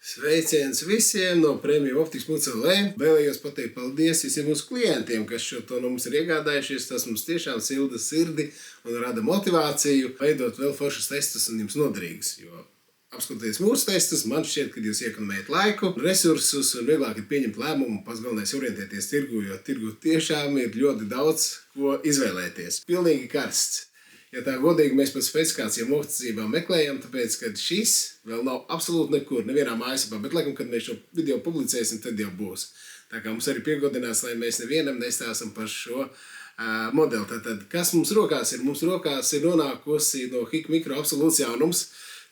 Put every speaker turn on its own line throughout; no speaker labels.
Sveiciens visiem no premiumoptikas.lv. Vēlējos pateikt paldies visiem mūsu klientiem, kas šo to no mums ir iegādājušies. Tas mums tiešām silda sirdi un rada motivāciju veidot vēl foršus testus un jums noderīgus. Jo apskatoties mūsu testus, man šķiet, ka jūs iekonomējat laiku, resursus un vieglāk ir pieņemt lēmumu. Pats galvenais orientēties tirgu, jo tirgu tiešām ir ļoti daudz, ko izvēlēties. Pilnīgi karsts. Ja tā godīgi mēs pēc specifikācijām uzticībām meklējam, tāpēc, ka šis vēl nav absolūti nekur, nevienā mājaslapā, bet laikam, kad mēs šo video publicēsim, tad jau būs. Tā kā mums arī piegodinās, lai mēs nevienam nestāstam par šo modeli. Tātad, kas mums rokās ir? Mums rokās ir nonākusi no HIK Mikro absolūts jaunums.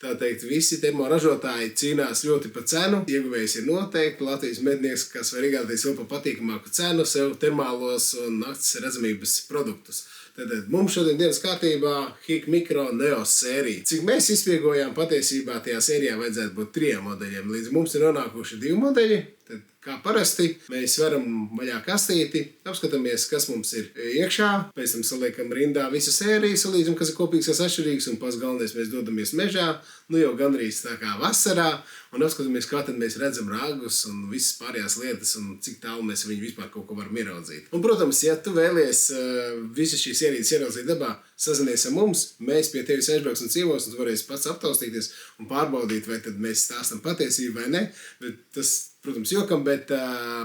Tā teikt, visi termoražotāji cīnās ļoti par cenu. Ieguvējs ir noteikti Latvijas mednieks, kas var iegādāties vēl par patīkamāku cenu sev termālos un nakts redzamības produktus. Tad mums šodien dienas kārtībā HIK Mikro Neos sērija. Cik mēs izspiegojām, patiesībā tajā sērijā vajadzētu būt 3 modeļiem. Līdz mums ir nonākuši 2 modeļi. Tad, kā parasti, mēs varam vaļā kastīti, apskatāmies, kas mums ir iekšā, pēc tam saliekam rindā visu sēriju, salīdzam, kas ir kopīgs, kas atšķirīgs, un pats galvenais mēs dodamies mežā, nu jau gandrīz tā kā vasarā, un apskatāmies, kā tad mēs redzam ragus un visas pārējās lietas, un cik tālu mēs viņu vispār kaut ko varam ieraudzīt. Un, protams, ja tu vēlies visas šīs ierīces ieraudzīt dabā, sazinies ar mums, mēs pie tevis aizbrauksim ciemos, un tu varēsi pats aptaustīties un pārbaudīt, vai tad mēs stāstam patiesību vai ne, bet tas, protams, jokam, bet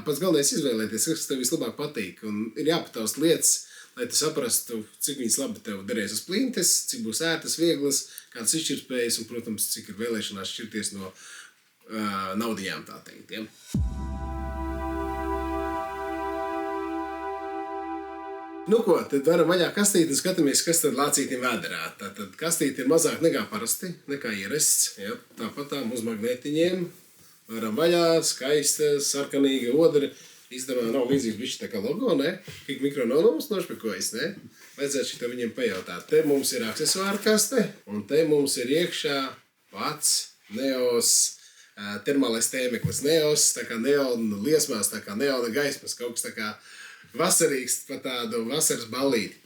pats galvenais izvēlēties, kas tev vislabāk patīk. Un ir jāpataust lietas, lai tu saprastu, cik viņas labi tev derēs uz plintes, cik būs ērtas, vieglas, kādas izšķirtspējas un, protams, cik ir vēlēšanās šķirties no naudījām, tā teikt. Ja? Nu ko, tad varam vaļā kastīti un skatāmies, kas tad lācītim vēderā. Tātad kastīti ir mazāk nekā parasti, nekā ierasts. Ja? Tāpat tām uz magnētiņiem. Varam vaļā, skaista, sarkanīga odra. Īstenībā nav līdzīgs bišķi tā kā logo, ne? HIK Mikro nav mums nošpikojas, ne? Vajadzētu šito viņiem pajautāt. Te mums ir aksesuāra kaste, un te mums ir iekšā pats Neos termālais tēmeklis. Neos, tā kā neona liesmās, tā kā neona gaismas, kaut kas tā kā vasarīgs pa tādu vasaras ballīti.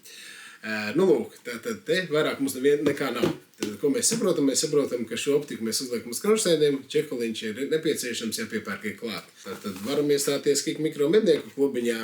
Nu lūk, tātad te vairāk mums nekā nav. Tad, ko mēs saprotam? Mēs saprotam, ka šo optiku mēs uzliekam uz kronšteiniem, čekoliņš ir nepieciešams, jāpiepērk klāt. Tātad varam iestāties HIK Mikro mednieku klubiņā.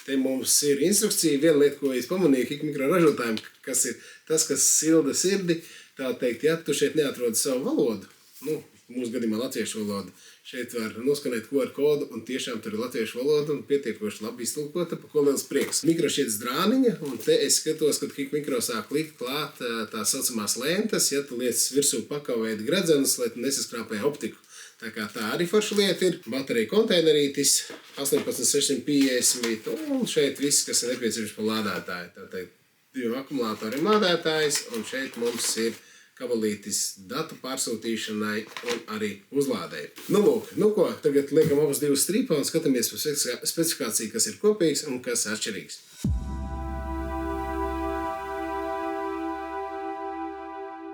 Te mums ir instrukcija. Viena lieta, ko es pamanīju HIK Mikro ražotājiem, kas ir tas, kas silda sirdi, tā teikt, ja tu šeit neatrodi savu valodu, nu, mūsu gadījumā latviešu valodu, šeit var noskanēt QR kodu, un tiešām tur ir latviešu valoda un pietiekoši labi iztulkota, par ko liels prieks. Mikro šķiet drāniņa, un te es skatos, kad HIK Mikro sāk likt klāt tā saucamās lentes, ja tu liec virsū pakavēti gredzenus, lai tu nesaskrāpē optiku. Tā kā tā arī forša lieta ir. Baterija konteinerītis 18650, un šeit viss, kas ir nepieciešams par lādētāju. Tātad 2 akumulātori lādētājs, un šeit mums ir kabelītis datu pārsūtīšanai un arī uzlādēji. Nu lūk, nu ko, tagad liekam abas 2 strīpā un skatāmies par specifikāciju, kas ir kopīgs un kas atšķirīgs.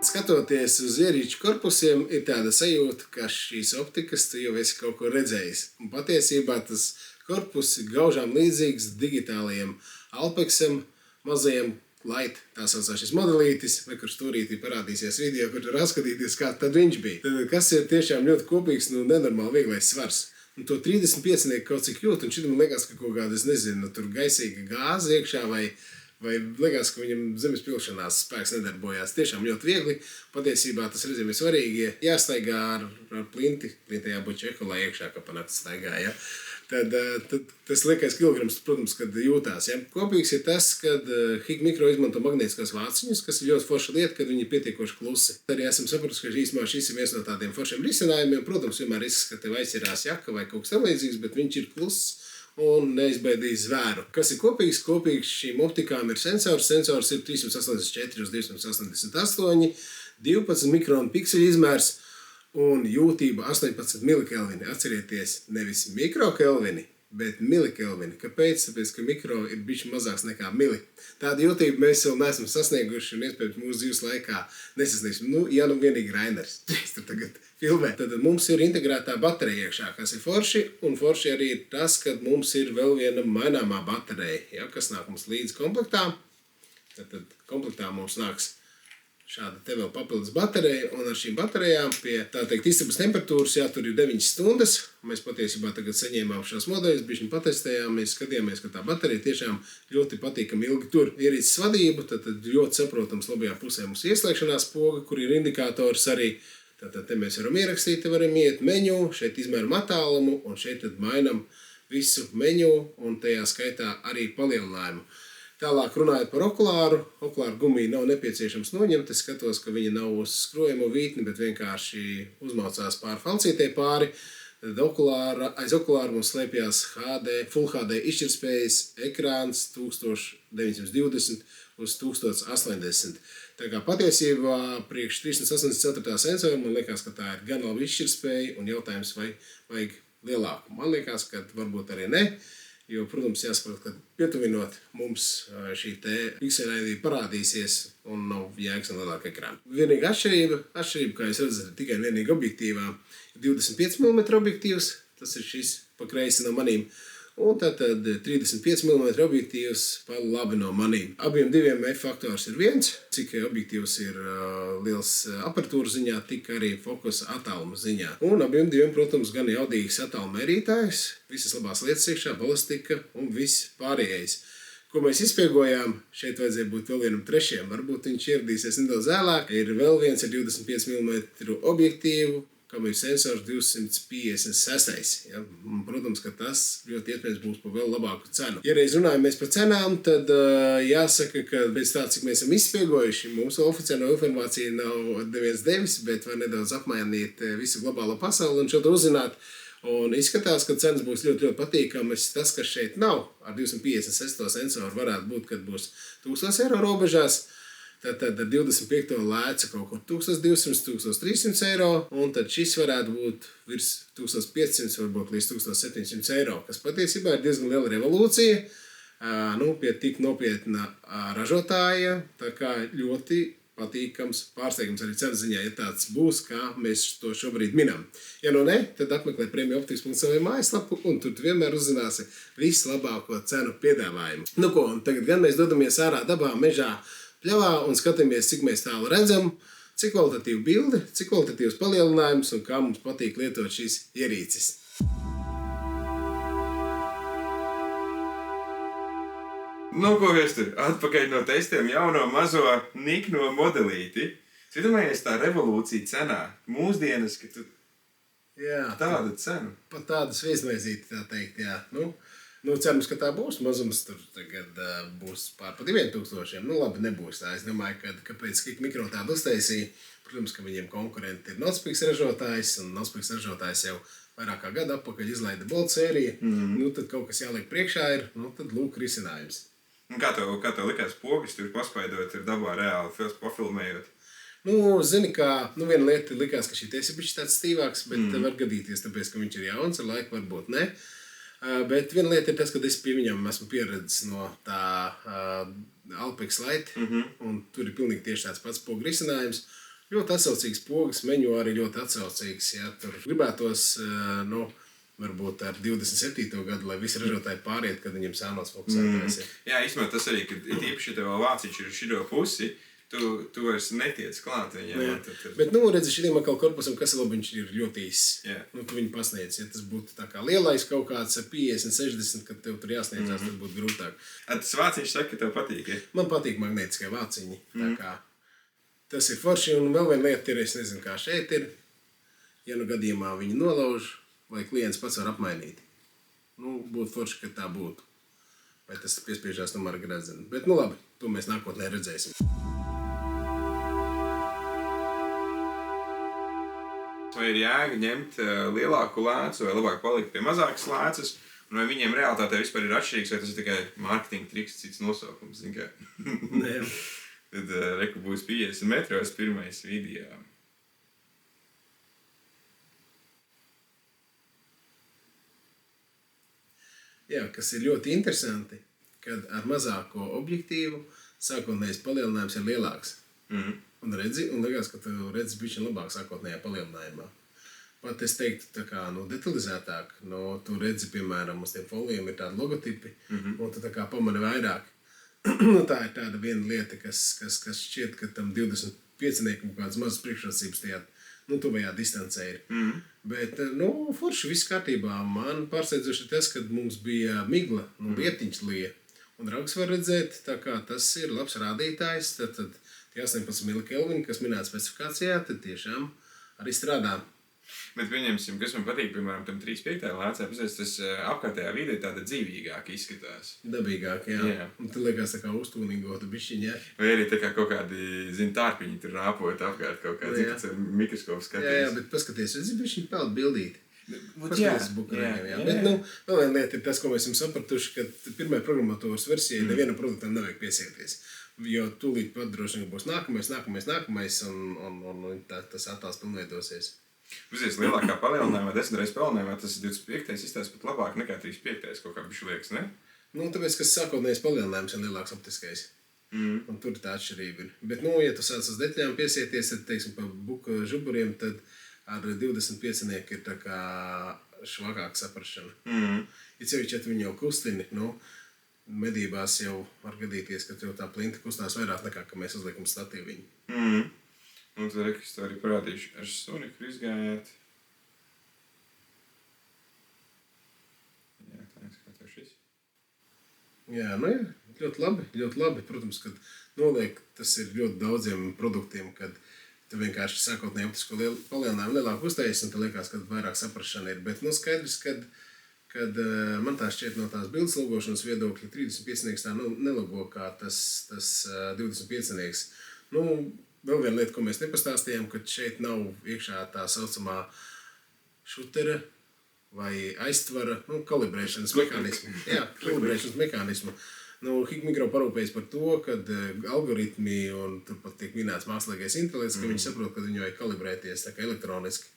Skatoties uz ierīču korpusiem, ir tāda sajūta, ka šīs optikas tu jau esi kaut ko redzējis. Un patiesībā tas korpus ir gaužām līdzīgs digitālajiem Alpexam, mazajiem Light, tā saucās šis modelītis, vai kur stūrītī parādīsies video, kur tur atskatīties, kā tad viņš bija. Tad, kas ir tiešām ļoti kopīgs, nu nenormāli vieglais svars. Un to 35 kaut cik jūt, un šitam liekas, ka kaut kāda, es nezinu, tur gaisīga gāze iekšā, vai liekas, ka viņam zemes pilšanās spēks nedarbojās. Tiešām ļoti viegli. Patiesībā tas reizēm ir svarīgi, jāstaigā ar plinti. Plintē jābūt čekolā iekšā, ka pa nakti staigā, ja. Tad tas liekais kilograms, protams, kad jūtās. Ja? Kopīgs ir tas, kad HIK Mikro izmanto magnētiskās vāciņus, kas ir ļoti forša lieta, kad viņi ir pietiekoši klusi. Arī esam sapratuši, ka šis ir viens no tādiem foršiem risinājumiem. Protams, vienmēr risks, ka tev aizķerās jaka vai kaut kas tam līdzīgs, bet viņš ir kluss un neizbaidīs zvēru. Kas ir kopīgs? Kopīgs šīm optikām ir sensors. Sensors ir 384 uz 288, 12 mikronu pikseļu izmērs un jūtība 18 milikelvini. Atcerieties, nevis mikrokelvini, bet milikelvini. Kāpēc? Tāpēc, ka mikro ir bišķi mazāks nekā mili. Tādu jūtību mēs vēl neesam sasnieguši un iespējams mūsu dzīves laikā nesasniegsim. Nu, ja nu vienīgi Rainers. Es tur tagad filmē. Tad mums ir integrētā baterija iekšā, kas ir forši, un forši arī ir tas, ka mums ir vēl viena maināmā baterija, ja, kas nāk mums līdz komplektā. Tad komplektā mums nāks šāda te vēl papildus baterija, un ar šīm baterijām pie, tā teikt, istabas temperatūras jātur ir 9 stundas. Mēs patiesībā tagad saņēmām šos modeļus, bišķiņ patestējām, mēs skatījāmies, ka tā baterija tiešām ļoti patīkami ilgi tur. Ierīces vadību, tad ļoti saprotams labajā pusē mums ieslēgšanās poga, kur ir indikators arī. Tātad te mēs varam ierakstīt, te varam iet meņu, šeit izmēram attālumu, un šeit tad mainam visu meņu, un tajā skaitā arī palielinājumu. Tālāk runājot par okulāru gumiju nav nepieciešams noņemt. Es skatos, ka viņa nav uz skrojamo vītni, bet vienkārši uzmaucās pāri falcītei pāri. Tad aiz okulāra mums slēpjās Full HD izšķirtspējas ekrāns 1920 uz 1080. Tā kā patiesībā priekš 384. sensora man liekas, ka tā ir gan laba izšķirtspēja un jautājums, vai vajag lielāku. Man liekas, ka varbūt arī ne. Jo, protams, jāsaprot, ka pietuvinot mums šī te pixelēdība parādīsies un nav jēgas un lielāka ekrāna. Vienīga atšķirība, kā jūs redzat, ir tikai vienīgi objektīvā. 25 mm objektīvs, tas ir šis pa kreisi no manīm. Un tātad 35 mm objektīvs pa labi no manīm. Abiem diviem F faktors ir 1. Cik objektīvs ir liels apertūra ziņā, tik arī fokusa attāluma ziņā. Un abiem diviem, protams, gan jaudīgs attāluma mērītājs, visas labās lietas iekšā, balastika un viss pārējais. Ko mēs izspiegojām, šeit vajadzēja būt vēl vienam trešajam, varbūt viņš ieradīsies nedaudz ēlāk. Ir vēl viens ar 25 mm objektīvu, kam ir sensors 256. Ja? Protams, ka tas ļoti iespējams būs par vēl labāku cenu. Ja reiz runājam mēs par cenām, tad jāsaka, ka pēc tā, cik mēs esam izspiegojuši, mums oficiālo informāciju nav neviens devis, bet var nedaudz apmainīt visu globālo pasauli un šo to uzzināt. Un izskatās, ka cenas būs ļoti, ļoti patīkamas. Tas, kas šeit nav ar 256. sensoru, varētu būt, kad būs 1000 eiro robežās. Tad ar 25. lēca kaut kur 1200, 1300 eiro, un tad šis varētu būt virs 1500, varbūt līdz 1700 eiro, kas patiesībā ir diezgan liela revolūcija, pie tik nopietna ražotāja, tā kā ļoti patīkams pārsteigums arī cenas ziņā, ja tāds būs, kā mēs to šobrīd minam. Ja nu ne, tad apmeklē premiumoptikas.lv mājaslapu, un tur tu vienmēr uzzināsi vislabāko cenu piedāvājumu. Nu ko, un tagad gan mēs dodamies ārā dabā, mežā, pļavā un skatāmies, cik mēs tālu redzam, cik kvalitatīva bilde, cik kvalitatīvs palielinājums un kā mums patīk lietot šīs ierīces.
Nu, ko Viestur, atpakaļ no testiem jauno mazo nikno modelīti. Iedomājies tā revolūcija cenā. Mūsdienas, ka tu tādu cenu.
Pat tādas viesmaizīti, tā teikt, jā. Cerams, ka tā būs. Mazums tur tagad būs pār pa 2000. Labi, nebūs tā. Es domāju, ka kāpēc Kik Mikro tādu uztaisīja. Protams, ka viņiem konkurenti ir Notspix ražotājs, un Notspix ražotājs jau vairāk kā gadu atpakaļ izlaida Bolt sēriju. Tad kaut kas jāliek priekšā ir, tad lūk risinājums.
Kā tev likās pogas, tur paspaidot, ir dabā reāli pafilmējot?
Zini, kā, viena lieta likās, ka šī tiesa ir tāds stīvāks, bet var gadīties, tāpēc, ka viņš ir jauns, ar laiku varbūt ne. Bet viena lieta ir tas, ka es pie viņam esmu pieredzis no tā Alpex Light, un tur ir pilnīgi tieši tāds pats pogu risinājums. Ļoti atsaucīgs pogas, meņu arī ļoti atsaucīgs, ja tur gribētos, varbūt ar 27. gadu, lai visi ražotāji pāriet, kad viņiem sānos fokusētājs.
Jā, īstenībā tas arī, kad īpaši tev vāciņš ir šito pusi, tu vairs netiec klāt viņam.
Bet, redzi, šitiem atkal korpusam, kas vēl viņš ir ļoti īss. Tu viņu pasniedz. Ja tas būtu tā kā lielais kaut kāds 50, 60, kad tev tur jāsniedzās, tad būtu grūtāk.
Tas vāciņš saka, ka tev patīk, ja?
Man patīk magnētiskie vāciņi. Tā kā tas ir forši, un vēl viena lieta ir, es nezinu, kā šeit ir. Ja gadījumā viņi nolauž, vai klients pats var apmainīt. Būtu forši, ka tā būtu. Vai tas piespiežās tomēr gredzenu. Bet, labi, to mēs nākotnē redzēsim.
Vai ir jēga ņemt lielāku lēcu, vai labāk palikt pie mazākas lēcas, un vai viņiem realitātē vispār ir atšķirīgs, vai tas ir tikai mārketinga triks, cits nosaukums, zin kā?
Nē.
Tad reku būs 50 metros pirmais video.
Jā, kas ir ļoti interesanti, kad ar mazāko objektīvu sākotnējais palielinājums ir lielāks. Un liekas, ka tu redzi bišķi labāk sākotnējā palielinājumā. Pat es teiktu tā kā detalizētāk, tu redzi, piemēram, uz tiem folijiem ir tādi logotipi, un tu tā kā pamani vairāk. Tā ir tāda viena lieta, kas šķiet, ka tam 25 25-niekam kādas mazas priekšrocības tajā, tuvajā distancē ir. Bet, forši viss kārtībā. Man pārsteidzoši tas, kad mums bija migla, lietiņš lija. Un raugs var redzēt, tā kā tas ir labs rādītājs, tad tie 18 milikelvini, kas minēta specifikācijā, tad tiešām arī strādā.
Bet pieņemsim, kas man patīk, piemēram, tam 3.5. lācē, tas apkārtējā vide tāda dzīvīgāk izskatās.
Dabīgāk, jā. Un tu liekas tā kā uztūnīgota bišķiņa, jā.
Vai arī tā kā kaut kādi, tārpiņi tur rāpojot apkārt kaut kāds, tas ir mikroskops skaties.
Jā, bet paskaties, es bišķiņ peld bildīt.
Paskaties
bukurēm, jā. Bet, vēl viena lieta ir tas, ko mēs esam sapratuši, ka pirmajai programmatūras versijai nevienam produktam nevajag piesieties. Jo tūlīt pat droši vien būs nākamais, un tas attēls pilnveidosies.
Uzreiz lielākā palielinājumā, 10 reizes palielinājumā, tas 25. izstāsta pat labāk nekā 35. kaut kā bišķi liekas, ne?
Tāpēc, ka sākotnējais palielinājums ir lielāks optiskais. Un tur tā atšķirība ir. Bet, ja tu sāc uz detaļām piesieties, tad, teiksim, pa buka žuburiem, tad ar 25-nieku ir tā kā švakāka saprašana. Ja cevišķi, ja viņi jau kustini, medībās jau var gadīties, ka tev tā plinta kustās vairāk nekā, ka mēs uzliekam statīviņu.
Un tad es to arī parādīšu. Ar suni, kur izgājāt. Jā, tā izskatās šis.
Jā, ļoti labi. Protams, kad noliek, tas ir ļoti daudziem produktiem, kad tu vienkārši sākotnēji optisko palielinājumu lielāku uztaisi, un te liekas, ka vairāk saprašana ir. Bet skaidrs, kad man tā šķiet no tās bildes logošanas viedokļa 35-nieks tā nelogo kā tas 25-nieks. Vēl viena lieta, ko mēs nepastāstījām, ka šeit nav iekšā tā saucamā šutera vai aiztvara kalibrēšanas mehānismu. Jā, kalibrēšanas mehānismu. Hikmikro parūpējas par to, kad algoritmi un turpat tiek minēts mākslīgais intelekts, ka viņi saprot, ka viņi vajag kalibrēties tā kā elektroniski.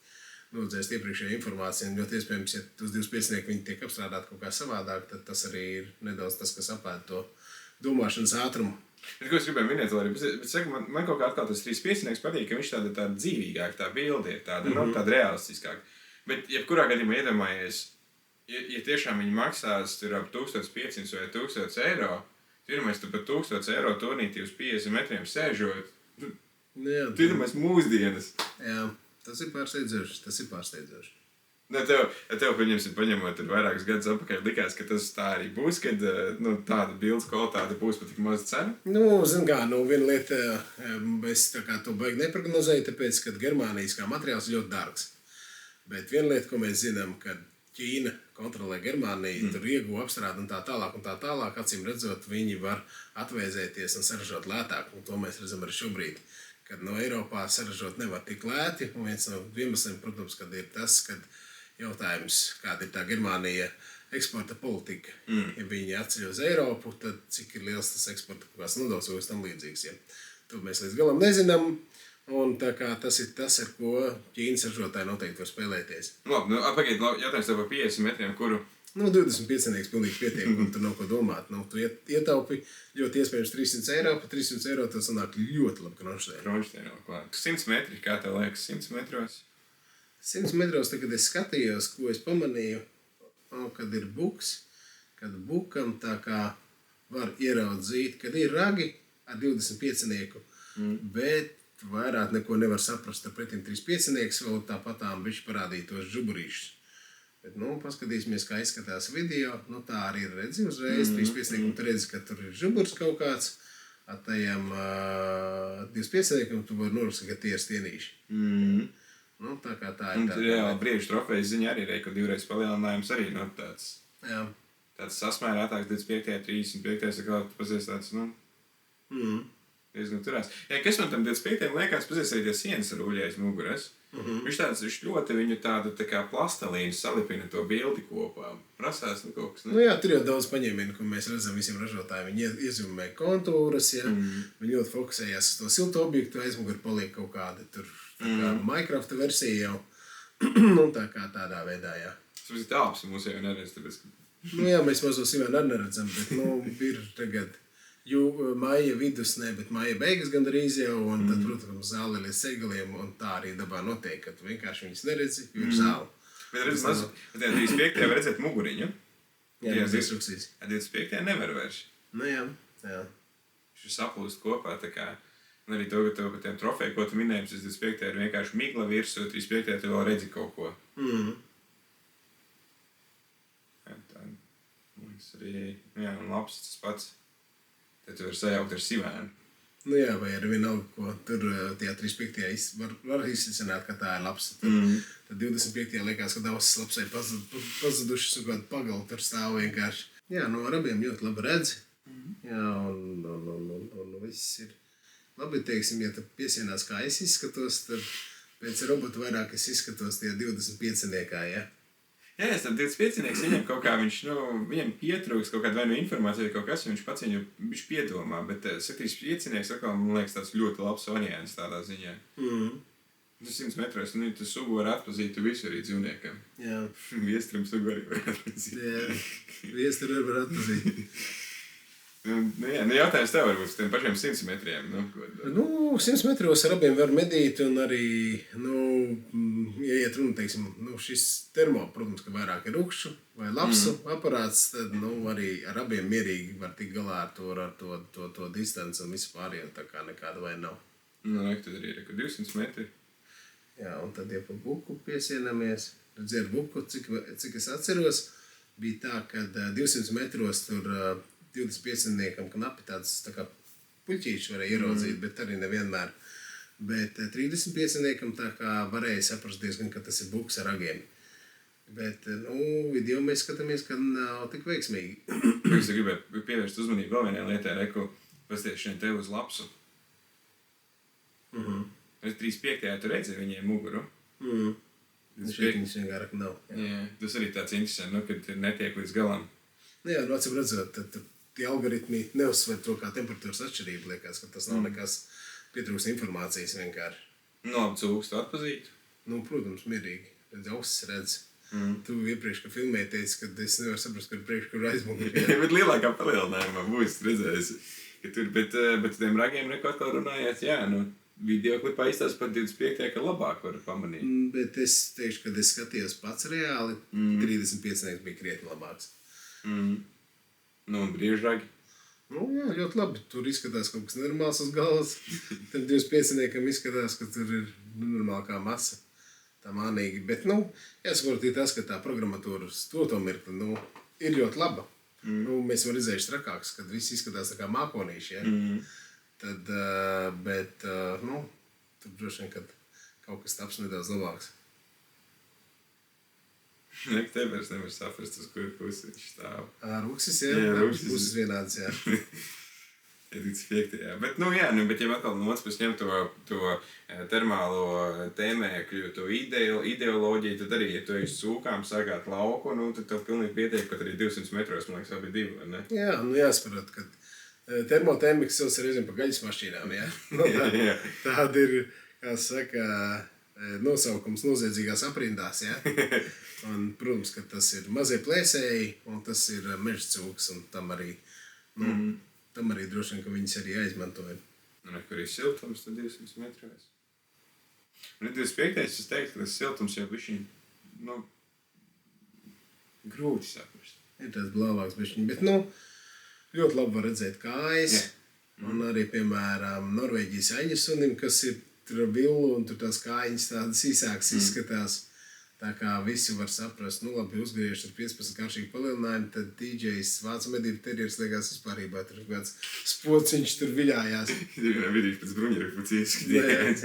Nodzēst iepriekšējo informāciju, un ļoti iespējams, ja uz 25-nieku viņi tiek apstrādāti kaut kā savādāk, tad tas arī ir nedaudz tas, kas apēd to domāšanas ātrumu.
Bet, ko es gribēju minēt, bet saka, man kaut kā atkal tas 35-nieks patīk, ka viņš tāda dzīvīgāk, tā bilde ir tāda, tāda realistiskāk. Bet, jebkurā gadījumā iedomājies, ja tiešām viņi maksās tur ap 1500 vai 1000 eiro, pirmais tu pat 1000 eiro turnītī uz 50 metriem sēžot, pirmais mūsdienas.
Jā, tas ir pārsteidzoši.
Tev paņemot tur vairākus gadus atpakaļ, likās, ka tas tā arī būs, kad tāda bildes kvalitāte būs pat tik maza cena?
Zin kā, viena lieta, es tā kā to baigi neprognozēju, tāpēc, ka Germānijas kā materiāls ļoti dārgs. Bet viena lieta, ko mēs zinām, kad Ķīna kontrolē Germāniju, tur ieguva apstrādi un tā tālāk, acīm redzot, viņi var atvēzēties un saražot lētāk, un to mēs redzam arī šobrīd. Kad no Eiropā saražot nevar tik lēti, un viens no iemesliem, protams, kad ir tas, kad jautājums, kāda ir tā Germānija eksporta politika. Ja viņi atceļ uz Eiropu, tad cik ir liels tas eksporta kāds nodoklis vai tam līdzīgs. Ja? To mēs līdz galam nezinām, un tā kā tas ir tas, ar ko Ķīnas ražotāji noteikti var spēlēties.
Labi, pagaid, jautājums tev par 50 metriem, kuru?
25-nieks pilnīgi pietiek, un tu nav ko domāt. Tu ietaupi ļoti iespējams 300 eiro, pa 300 eiro tev sanāk ļoti labi kronšteini.
Kronšteini vēl klāt. 100 metri, kā tev liekas, 100 metros?
100 metros, kad es skatījos, ko es pamanīju, kad ir buks, kad bukam tā kā var ieraudzīt, kad ir ragi ar 25-nieku, bet vairāk neko nevar saprast ar pretim 35-nieks, vēl tāpatām bišķi parādītos žuburīšus. Bet, paskatīsimies, kā izskatās video, tā arī ir redzi uzreiz, 35-niekam tu redzi, ka tur ir žuburs kaut kāds, ar tajām 25-niekam tu vari norakstīt, ka tie ir stienīši. Tā kā tā ir.
Un reāli brīžu trofejas ziņā arī reiko divreiz palielinājums arī tāds sasmērētāks 25. 35. kā tu pazies tāds, diezgan turās. Ja, kas man tam 25. liekas, pazies arī tie sienas ar uļais muguras. Viņš ļoti viņu tādu tā kā plastelīnu salipina to bildi kopā. Prasās kaut kas, ne?
Jā, tur jau daudz paņēmienu, ko mēs redzam visiem ražotājiem. Viņi iezumē kontūras, ja? Viņi ļoti fokusējās uz to siltu objektu, aizmuguri paliek kaut kāda tur kā Minecraft versija jau. Tā kā tādā veidā, jā.
Tas ir tāps, mums jau neredz, tāpēc, ka...
Jā, mēs mazo sivēnu arī neredzam, bet, ir tagad... Maija vidus, bet maija beigas gandrīz jau, un tad, protams, zāle līdz cegaliem, un tā arī dabā notiek, ka tu vienkārši viņas neredzi, jo ir zāle.
Bet redz, 25. var redzēt muguriņu.
Jā, instruksijas.
25. nevar vairs.
Jā.
Viņš saplūst kopā, tā kā Un arī to, ka tev par tiem trofeju, ko tu minēji, tas 25. ir vienkārši migla virsū, 35. tu vēl redzi kaut ko. Jā, tā, mums arī, jā, un labs tas pats. Tad tu vari sajaukt ar sivēnu.
Nu jā, vai arī vienalga, ko tur tajā 35. var izsacināt, ka tā ir labs. Tad 25. liekas, ka daudz labsai pazudušas un kādu pagalu tur stāv vienkārši. Jā, no abiem ļoti labi redzi. Jā, un viss ir labi, teiksim, ja tu piesienās, kā es izskatos, tad pēc robotu vairāk es izskatos tie 25-niekā, ja?
Jā, es tad 25-nieks viņam kaut kā, viņam pietrūks kaut kāda vai no informācija, kaut kas, viņš pats viņu viņš piedomā, bet 75-nieks, man liekas, tāds ļoti labs variants tādā ziņā. 100 metros, tu sugu var atpazīt, tu visu arī dzīvniekam.
Jā.
Viestram sugu arī var atpazīt.
Jā, viestru var atpazīt.
Jā, jautājums tev varbūt uz tiem pašiem 100 metriem.
100 metros ar abiem var medīt un arī, ja iet runa, teiksim, šis termo, protams, ka vairāk ir rukšu vai lapsu aparāts, tad, arī ar abiem mierīgi var tikt galā ar to distanci un visu pārējo, tā kā nekāda vai nav.
Tad arī ir 200 metri.
Jā, un tad, ja pa buku piesienamies, ar buku, cik es atceros, bija tā, ka 200 metros tur 25-niekam knapi tāds tā kā puļķīšs varēja ieraudzīt, bet arī nevienmēr. Bet 35-niekam tā kā varēja saprast diezgan, ka tas ir buks ar ragiem. Bet, video mēs skatāmies, ka nav tik veiksmīgi.
Es gribēju pievērst uzmanību vēl vienai lietai, Reku, pasties šeit tev uz lapsu. 35. tu redzi viņiem muguru.
Šeit viņas vienkārši nav.
Jā, tas arī tāds interesants, kad netiek līdz galam.
Jā, acīm redzot, tad tie algoritmi neuzsver to kā temperatūras atšķirību, liekas, ka tas nav nekas pietrūks informācijas vienkārši.
Labi, cūks tu atpazīt?
Protams, mierīgi. Ausis redz. Tu iepriekš, ka filmēji teici, ka es nevaru saprast, kur priekš, kur aizmuguri.
Bet lielākā palielinājumā būs redzējis, ka tur, bet tiem ragiem neko atkal runājāt, jā, videoklipā izstāst par 25. ka labāk var pamanīt.
Bet es teikšu, kad es skatījos pats reāli, 35. bija krietni labāks.
Un briežragi?
Jā, ļoti labi. Tur izskatās kaut kas nenormāls uz galvas. Tam 25-niekam izskatās, ka tur ir normāla kā masa. Tā mānīgi. Bet, jāsaprot ir tas, ka tā programmatūra uz to mirkli, ir ļoti laba. Mēs varam redzējuši trakāks, kad viss izskatās tā kā mākonīši, ja? Tad, bet, tur droši vien, kad kaut kas taps nedaudz labāks.
Te vairs nevar saprast, uz kuru pusi viņš stāv.
Ruksis, jā? Jā, puses vienāds, jā.
25. Bet, bet ja atkal no otras puses ņem to termālo tēmēkļu, to ideoloģiju, tad arī, ja tu esi sūkām sagāt lauku, tad tev pilnīgi pietiek, pat arī 200 metros, man liekas, abi divi, vai ne? Jā,
jāsaprot, ka termotēmikas sauc reizēm pa gaļas mašīnām, jā? Tāda ir, kā saka, nosaukums noziedzīgās aprindās, jā? Un, protams, ka tas ir mazie plēsēji, un tas ir meža cūks, un tam arī droši vien, ka viņas arī aizmantoja.
Kur ir siltums, tad 200 metros. Un 25. es teiktu, ka tas siltums jau bišķiņ, grūti saprast.
Ir tāds blāvāks bišķiņ, bet, ļoti labi var redzēt kājas, un arī, piemēram, Norvēģijas aņu sunim, kas ir tur villu, un tur tās kājiņas tādas īsākas izskatās. Tā kā visi var saprast, labi, uzgriežot ar 15 kāršīgu palielinājumu, tad DJs Vācu medību terjers liekas vispārībā, tur kāds spociņš tur viļājās.
Vidīši pēc bruņieru izskatījās.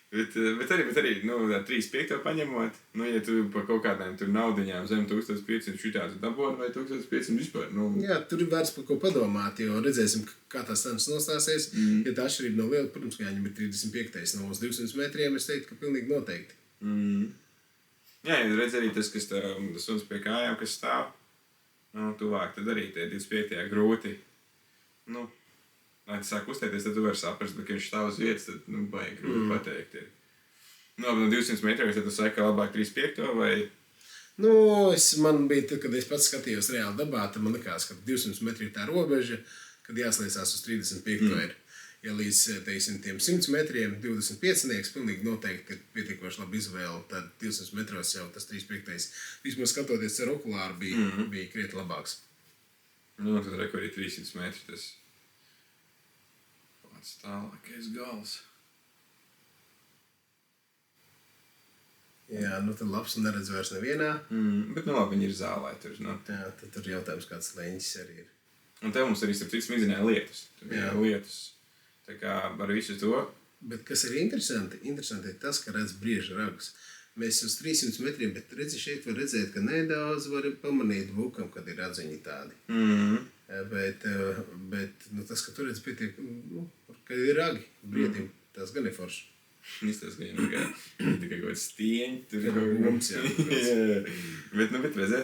Bet arī 35. paņemot, ja tu pa kaut kādām tur naudiņām zem 1500 šitādu dabot vai 1500 vispār.
Jā, tur ir vērts par ko padomāt, jo redzēsim, kā tās cenas nostāsies. Ja tā atšķirība nav liela, protams, ka jāņem ir 35. no uz 200 metriem, es teiktu, ka pilnīgi noteikti.
Jā, ja redz arī tas suns pie kājām, kas stāv, tuvāk, tad arī tie 25. grūti. Lai tas sāk uztēties, tad tu vari saprast, bet, ka viņš stāv uz vietas, tad, baigi grūti pateikt ir. No 200 metriem, tad tu saki, ka labāk 35. vai?
Man bija, tad, kad es pats skatījos reāli dabā, tad man likās, ka 200 metri ir tā robeža, kad jāslēsās uz 35. ir. Ja līdz, teiksim, tiem 100 metriem 25-nieks pilnīgi noteikti ir pietiekoši labi izvēle, tad 200 metros jau tas 35. Vismaz skatoties ar okulāru bija krietni labāks.
Tad reku arī 300 metri tas. Kāds tālākais gals.
Jā, nu tad labs un neredz vairs nevienā.
Bet nu labi, viņi ir zālē tur. Nu.
Jā, tad tur jautājums, kāds leņķis arī ir.
Un te mums arī starp citu smidzinēja lietus. Tur bija lietus. Tā kā ar visu to.
Bet kas ir interesanti ir tas, ka redz brieža ragus. Mēs uz 300 metriem, bet redzi šeit var redzēt, ka nedaudz var pamanīt bukam, kad ir adziņi tādi. Bet nu, tas, ka tur redz pietiek, ka ir ragi briedim, tas gan ir forši.
Izstāst, ka viņam tikai kaut kāds stieņi. Tur ir kaut
mums, jā.
Bet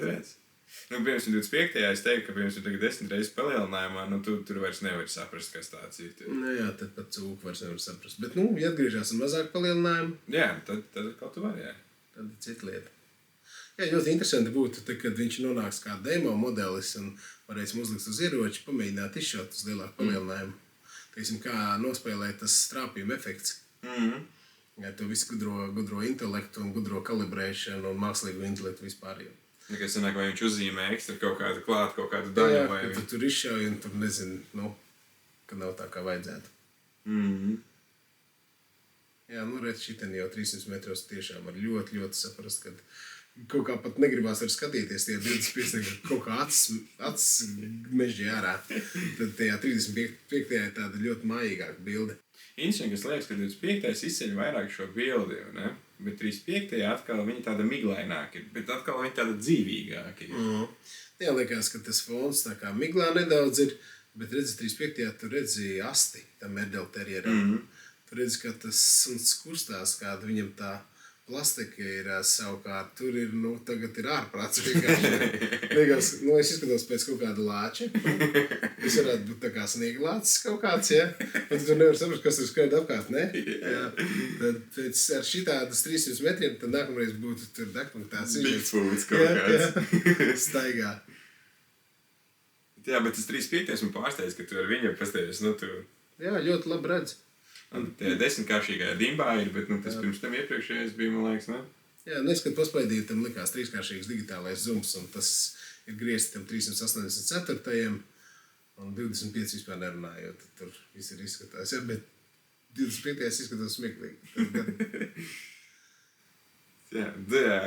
redz. Nu, piemēram, 25. es teiktu, ka piemēram, tagad 10 reizes palielinājumā, nu, tur vairs nevar saprast, kas tāds ir.
Nu jā, tad pat cūku vairs nevar saprast. Bet, nu, ja atgriežās ar mazāk palielinājumu.
Jā, tad kaut tu var, jā.
Tad ir cita lieta. Jā, ļoti interesanti būtu, tad, kad viņš nonāks kā demo modelis un varēsim uzlikt uz ieroči, pamēģināt izšaut uz lielāku palielinājumu. Teiksim, kā nospēlēt tas strāpījuma efekts. Jā, to visu gudro intelektu un gudro kalibrēšanu un mākslīgu intelektu vispār jau.
Ja, kas sanāk, vai viņš uzzīmē ekstra kaut kādu klāt, kaut kādu daļu,
jā,
vai...
Jā, ka tu tur izšauj un tur nezinu, nu, ka nav tā kā vajadzētu. Jā, nu redz, šitien jau 300 metros tiešām var ļoti, ļoti saprast, kad kaut kā pat negribās var skatīties tie 25, kaut kā acis mežģi ārā. Tad tajā 35. ir tāda ļoti mājīgāka bilde.
Interesanti, kas liekas, ka 25. izceļ vairāk šo bildi, ne? Bet 35. atkal viņa tāda miglaināka ir, bet atkal viņa tāda dzīvīgāka ir.
Jā, liekas, ka tas fons tā kā miglā nedaudz ir, bet redzi, 35. tu redzi asti tam merdelterieram. Tu redzi, ka tas suns kustās, kāda viņam tā plastika ir savukārt. Tur ir, nu, tagad ir ārprāts vienkārši. Liekas, nu, es izskatos pēc kaut kāda lāča. Es varētu būt tā kā snieglācis kaut kāds, ja? Un tu nevar saprast, kas tur skaida apkārt, ne? Jā. Tad pēc ar šitādas 300 metriem, tad nākamreiz būtu tur deklitāts.
Bigfoots kaut kāds.
Jā, staigā.
Jā, bet tas 35. man pārsteidz, ka tu ar viņu pastāvies, nu, tu...
Jā, ļoti labi redz.
Un tie 10-kāršīgajā dimbā ir, bet, nu, tas pirms tam iepriekšējais bija, man liekas, ne?
Jā, neskat paspaidīt, tam likās 3-kāršīgs digitālais zooms, un tas ir griezti tam 384. Un 25 vispār nerunājot, tad tur viss ir izskatās, ja, bet 25. izskatās smieklīgi.
Jā,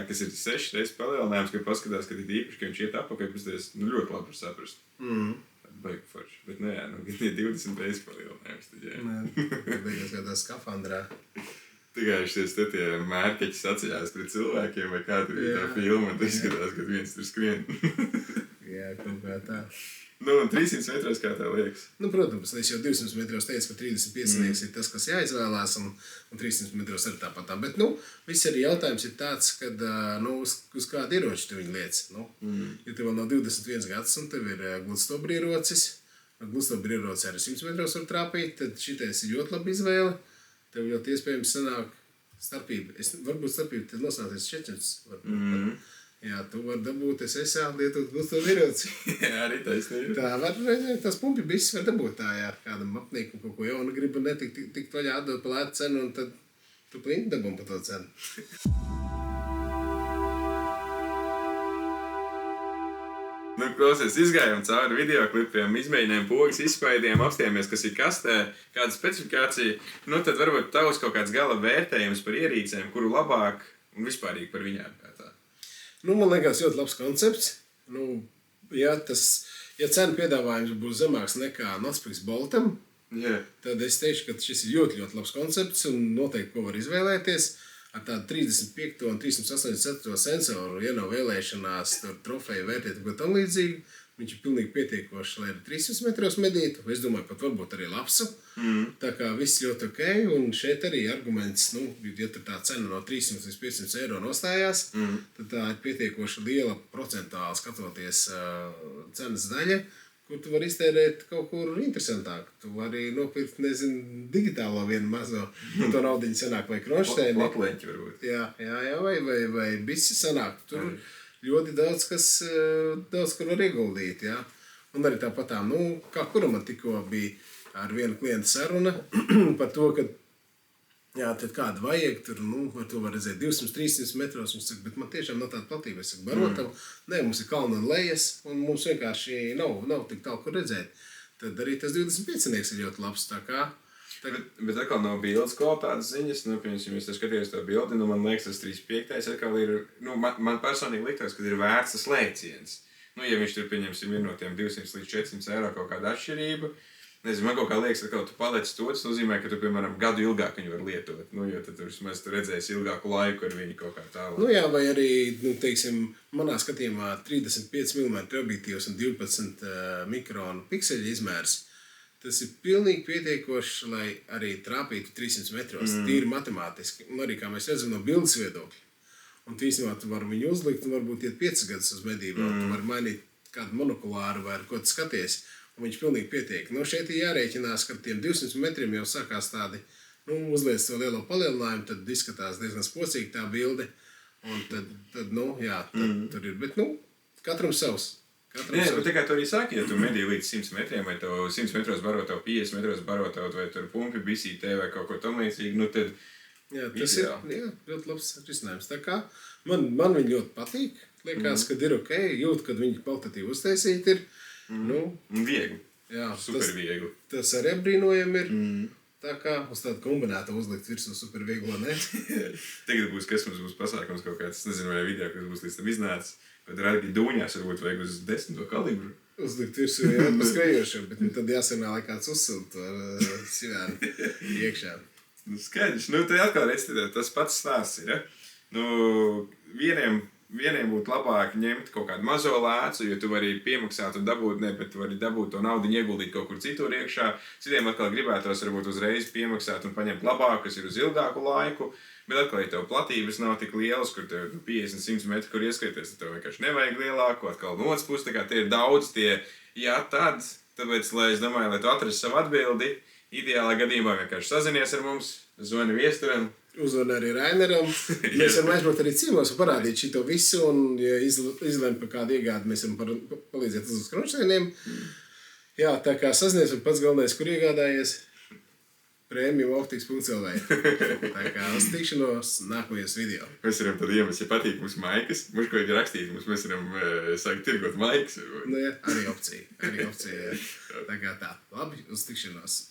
kas ir 6 reizes palielinājums, kad paskatās, kad ir īpaši, ka viņš iet apakaļ, pasties, nu, ļoti labi var saprast. Baigi forši, bet, nu jā, nu, kad ir 20 reizes palielinājums, tad jā.
Tad beigās kādā skafandrā.
Tikai šies te tie mērķeķi sacījās pret cilvēkiem, vai kā tur bija tā filma, un tu izskatās, kad viens tur skrien.
Jā, kaut kā tā.
Nu, un 300 metros kā tev liekas?
Nu, protams, es jau 200 metros teicu, ka 35 ir tas, kas jāizvēlās, un 300 metros arī tāpat. Bet, nu, viss arī jautājums ir tāds, kad, nu, uz kādu ieroči tu viņu liec. Nu, ja tev vēl nav 21 gads, un tev ir gludstobra ierocis, gludstobra ierocis arī 100 metros var trāpīt, tad šitais ir ļoti laba izvēle. Tev ļoti iespējams sanāk starpība. Varbūt starpība tad nosāties 400. Jā, tu vari dabūt SSA lietot gludstobra ieroci.
Jā, arī taisnība.
Tā var redzēt, tās pumpi bišķis var dabūt tā, jā, kādam apniekam kaut ko jaunu gribu tikt vaļā atdot pa lētu cenu, un tad tu plinti dabum pa to cenu.
Nu, klausies, izgājām cauri videoklipiem, izmēģinājām pogas izspaidiem, apstījāmies, kas ir kastē, kāda specifikācija. Nu, tad varbūt tavs kaut kāds gala vērtējums par ierīcēm, kuru labāk un vispārīgi par viņām kā tā.
Nu, man liekas, ļoti labs koncepts. Nu, ja cena piedāvājums būs zemāks nekā Notspix Boltam, tad es teikšu, ka šis ir ļoti, ļoti labs koncepts un noteikti, ko var izvēlēties. Ar tādu 35 un 384 sensoru, ja nav vēlēšanās, tur trofeju vērtēt ko tam līdzīgi, viņš ir pilnīgi pietiekošs, lai arī 300 metros medītu. Es domāju, pat varbūt arī lapsu. Tā kā viss ļoti ok, un šeit arī arguments, nu, ja tur tā cena no 300 līdz 500 eiro nostājās, tad tā ir pietiekoši liela procentuāli skatoties cenas daļa, kur tu vari iztērēt kaut kur interesantāk. Tu vari nopirkt, nezinu, digitālo vienu mazo, to naudiņu sanāk vai kronšteini.
Latleņķi varbūt.
Jā, vai bisi sanāk. Tur ļoti daudz, kur var ieguldīt, jā. Un arī tāpatām, nu, kā kura man tikko bija ar vienu klientu saruna par to, ka, jā, tad kādu vajag, tur, nu, ar to var redzēt 200-300 metros, viņš saka, bet man tiešām nav tāda platība, es saku, barotam, nē, mums ir kalna un lejas, un mums vienkārši nav tik tālu, kur redzēt. Tad arī tas 25 ir ļoti labs, tā kā,
Bet atkal no bildes kvalitātes ziņas, piemēram, ja es skatījos to bildi, man liekas, tas 35. atkal ir, man personīgi liktos, ka ir vērts tas lēciens. Ja viņš tur, pieņemsim, ir no tiem 200 līdz 400 eiro kaut kāda atšķirība, nezinu, man kaut kā liekas, ka tu paliec to, tas nozīmē, ka tu, piemēram, gadu ilgāk viņu var lietot. Jo tad tu vismaz redzēsi ilgāku laiku ar viņu kaut kā tālāk.
Jā, vai arī, teiksim, manā skatījumā 35 mm objektīvs un 12 mikronu pikseļu izmērs. Tas ir pilnīgi pietiekoši, lai arī trāpītu 300 metros, tīri matemātiski. Un arī, kā mēs redzam no bildes viedokļa. Un tīsnībā tu vari viņu uzlikt un varbūt iet 5 gadus uz medībām. Tu vari mainīt kādu monokulāru vai ar ko tu skaties. Un viņš pilnīgi pietiek. Šeit ir jārēķinās, ka tiem 200 metriem jau sākās tādi, uzliec to lielo palielinājumu, tad izskatās diezgan spocīgi tā bilde. Un tad tur ir. Bet, katram savs.
Bet tikai tu arī saki, ja tu medī līdz 100 metriem, vai tev 100 metros baro tev 50 metros baro tev, vai tur pumpi bisītē vai kaut ko tam līdzīgi, tad
jā, tas ir ļoti labs risinājums. Tā kā man viņi ļoti patīk. Liekas, kad ir ok, jūt, kad viņi kvalitatīvi uztaisīti ir.
Viegli.
Jā,
super viegli.
Tas arī apbrīnojami ir. Tā kā uz tādu kombinētu uzlikt virsū super vieglo, ne?
Tagad būs, kas mums būs pasākums kaut kāds, nezinu, vai video, kas būs līdz tam iznācis. Kad rādi dūņās, varbūt vajag uz 10 kalibru.
Uzlikt virsū, jā, paskrejošiem, bet tad jāsanā, lai kāds uzsilt ar sivēnu iekšā.
Skaidrs. Te atkal redz, tas pats stāsts ir. Vieniem būtu labāk ņemt kaut kādu mazo lēcu, jo tu vari piemaksāt un dabūt, bet tu vari dabūt to naudu ieguldīt kaut kur citur iekšā. Citiem atkal gribētos varbūt uzreiz piemaksāt un paņemt labāk, kas ir uz ilgāku laiku. Bet atkal, ja tev platības nav tik lielas, kur tev 50-100 metri, kur ieskrieties, tad tev vienkārši nevajag lielāku, atkal no otras puses, tā kā tie ir daudz tie, tāpēc, lai es domāju, lai tu atrastu savu atbildi, ideālā gadījumā vienkārši sazinies ar mums, zvani viesturam.
Uzvani arī Raineram. Mēs varam aizbraukt arī ciemos un parādīt šito visu, un ja izlem par kādu iegādi, mēs varam palīdzēt uz kronšteinem. Jā, tā kā sazinies un pats galvenais, kur iegādājies, premiumoptiks.lv. Tā kā uz tikšanos nākamajos video.
Mēs varam tad iemest, ja patīk mums maikas, mums ko ir rakstīt, mēs varam sākt tirgot maikas.
Jā, arī opcija. Jā. Tā kā tā. Labi, uz tikšanos.